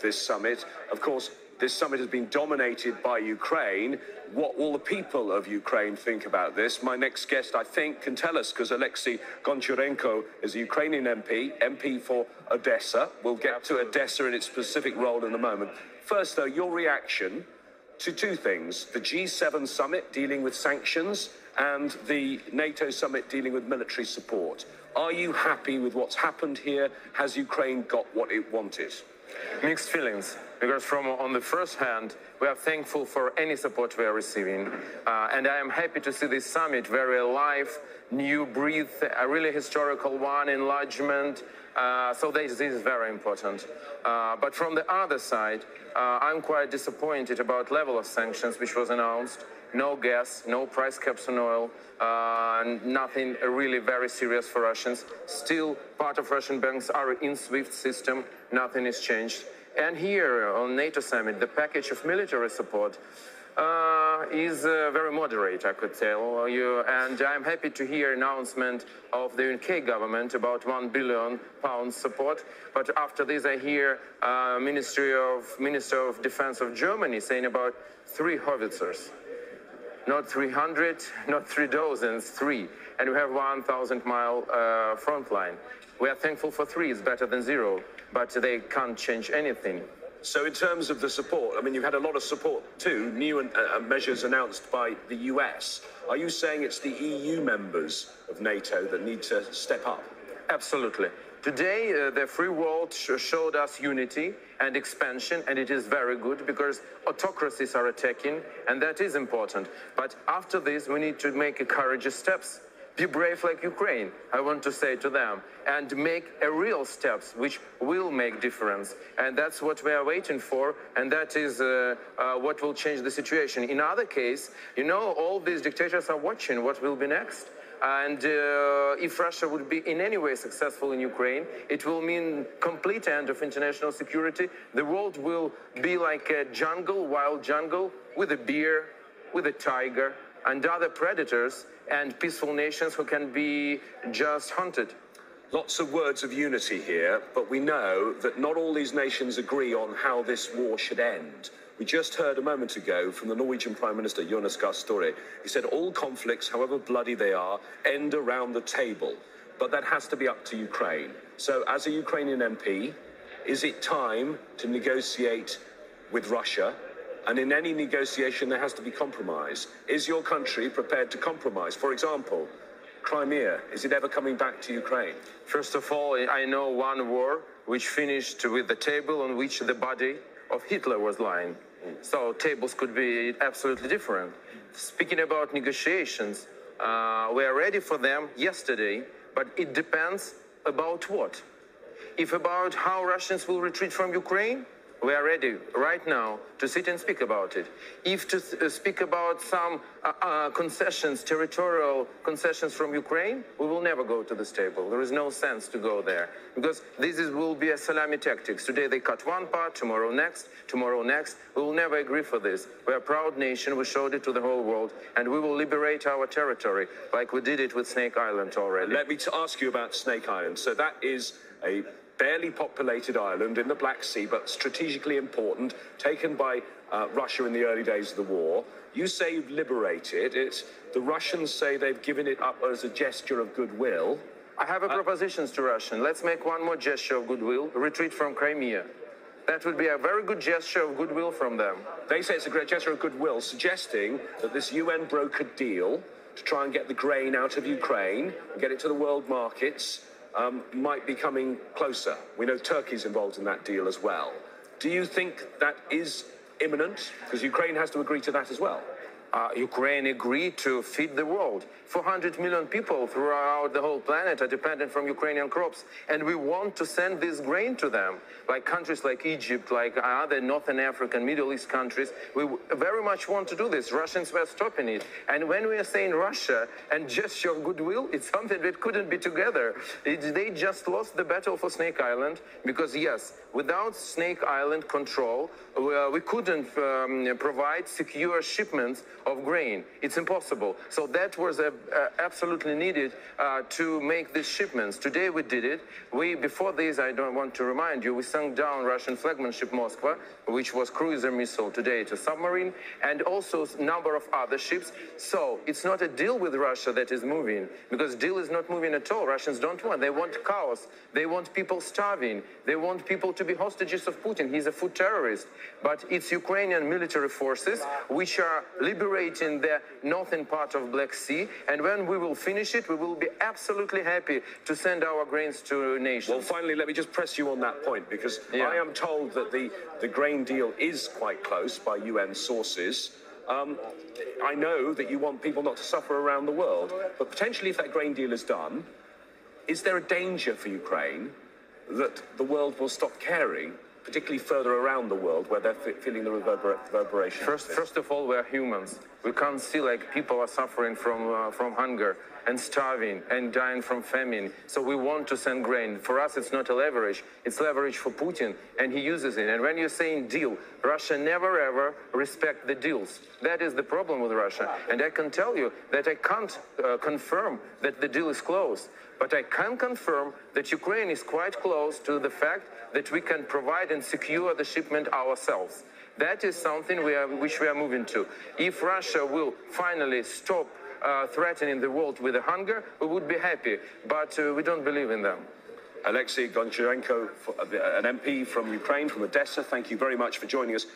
this summit. Of course, this summit has been dominated by Ukraine. What will the people of Ukraine think about this? My next guest, I think, can tell us, because Oleksiy Goncharenko is a Ukrainian MP for Odesa. We'll get to Odesa and its specific role in a moment. First, though, your reaction to two things: the G7 summit dealing with sanctions and the NATO summit dealing with military support. Are you happy with what's happened here? Has Ukraine got what it wanted? Mixed feelings, because on the first hand, we are thankful for any support we are receiving, and I am happy to see this summit very alive, new breath, a really historical one, enlargement. So this is very important. But from the other side, I'm quite disappointed about level of sanctions which was announced. No gas, no price caps on oil, nothing really very serious for Russians. Still, part of Russian banks are in SWIFT system. Nothing is changed. And here on NATO summit, the package of military support is very moderate, I could tell you. And I'm happy to hear announcement of the UK government about £1 billion support. But after this, I hear Minister of Defense of Germany saying about 3 howitzers. Not 300, not 3 dozens, 3. And we have 1,000-mile front line. We are thankful for 3, it's better than 0, but they can't change anything. So in terms of the support, I mean, you've had a lot of support too, new measures announced by the US. Are you saying it's the EU members of NATO that need to step up? Absolutely. Today, the free world showed us unity and expansion, and it is very good because autocracies are attacking, and that is important. But after this, we need to make courageous steps. Be brave like Ukraine, I want to say to them, and make a real steps which will make difference. And that's what we are waiting for, and that is what will change the situation. In other case, you know, all these dictators are watching what will be next. And if Russia would be in any way successful in Ukraine, it will mean complete end of international security. The world will be like a jungle, wild jungle, with a bear, with a tiger, and other predators, and peaceful nations who can be just hunted. Lots of words of unity here, but we know that not all these nations agree on how this war should end. We just heard a moment ago from the Norwegian Prime Minister, Jonas Gahr Støre. He said all conflicts, however bloody they are, end around the table. But that has to be up to Ukraine. So as a Ukrainian MP, is it time to negotiate with Russia? And in any negotiation, there has to be compromise. Is your country prepared to compromise? For example, Crimea, is it ever coming back to Ukraine? First of all, I know one war which finished with the table on which the body of Hitler was lying. So tables could be absolutely different. Speaking about negotiations, we are ready for them yesterday, but it depends about what. If about how Russians will retreat from Ukraine, we are ready right now to sit and speak about it. If to speak about some concessions, territorial concessions from Ukraine, we will never go to this table. There is no sense to go there, because will be a salami tactics. Today they cut one part, tomorrow next, tomorrow next. We will never agree for this. We are a proud nation, we showed it to the whole world, and we will liberate our territory like we did it with Snake Island already. Let me ask you about Snake Island. So that is a barely populated island in the Black Sea, but strategically important, taken by Russia in the early days of the war. You say you've liberated it. The Russians say they've given it up as a gesture of goodwill. I have a proposition to Russia. Let's make one more gesture of goodwill, retreat from Crimea. That would be a very good gesture of goodwill from them. They say it's a great gesture of goodwill, suggesting that this UN brokered deal to try and get the grain out of Ukraine and get it to the world markets might be coming closer. We know Turkey's involved in that deal as well. Do you think that is imminent? Because Ukraine has to agree to that as well. Ukraine agreed to feed the world. 400 million people throughout the whole planet are dependent from Ukrainian crops, and we want to send this grain to them. Like countries like Egypt, like other Northern African, Middle East countries, we very much want to do this. Russians were stopping it. And when we are saying Russia and gesture of goodwill, it's something that couldn't be together. They just lost the battle for Snake Island, because yes, without Snake Island control, we couldn't provide secure shipments of grain. It's impossible. So that was absolutely needed to make these shipments. Today we did it. Before this, I don't want to remind you, we sunk down Russian flagman ship Moskva, which was cruiser missile. Today it's a submarine, and also a number of other ships. So it's not a deal with Russia that is moving, because deal is not moving at all. Russians don't want. They want chaos. They want people starving. They want people to be hostages of Putin. He's a food terrorist. But it's Ukrainian military forces which are liberating the northern part of Black Sea. And when we will finish it, we will be absolutely happy to send our grains to nations. Well, finally, let me just press you on that point, because I am told that the grain deal is quite close by UN sources. I know that you want people not to suffer around the world, but potentially if that grain deal is done, is there a danger for Ukraine that the world will stop caring, particularly further around the world where they're feeling the reverberation? First of all, we're humans. We can't see like people are suffering from hunger and starving and dying from famine. So we want to send grain. For us, it's not a leverage. It's leverage for Putin, and he uses it. And when you're saying deal, Russia never ever respect the deals. That is the problem with Russia. And I can tell you that I can't confirm that the deal is closed. But I can confirm that Ukraine is quite close to the fact that we can provide and secure the shipment ourselves. That is something which we are moving to. If Russia will finally stop threatening the world with the hunger, we would be happy. But we don't believe in them. Oleksiy Goncharenko, an MP from Ukraine, from Odesa, thank you very much for joining us.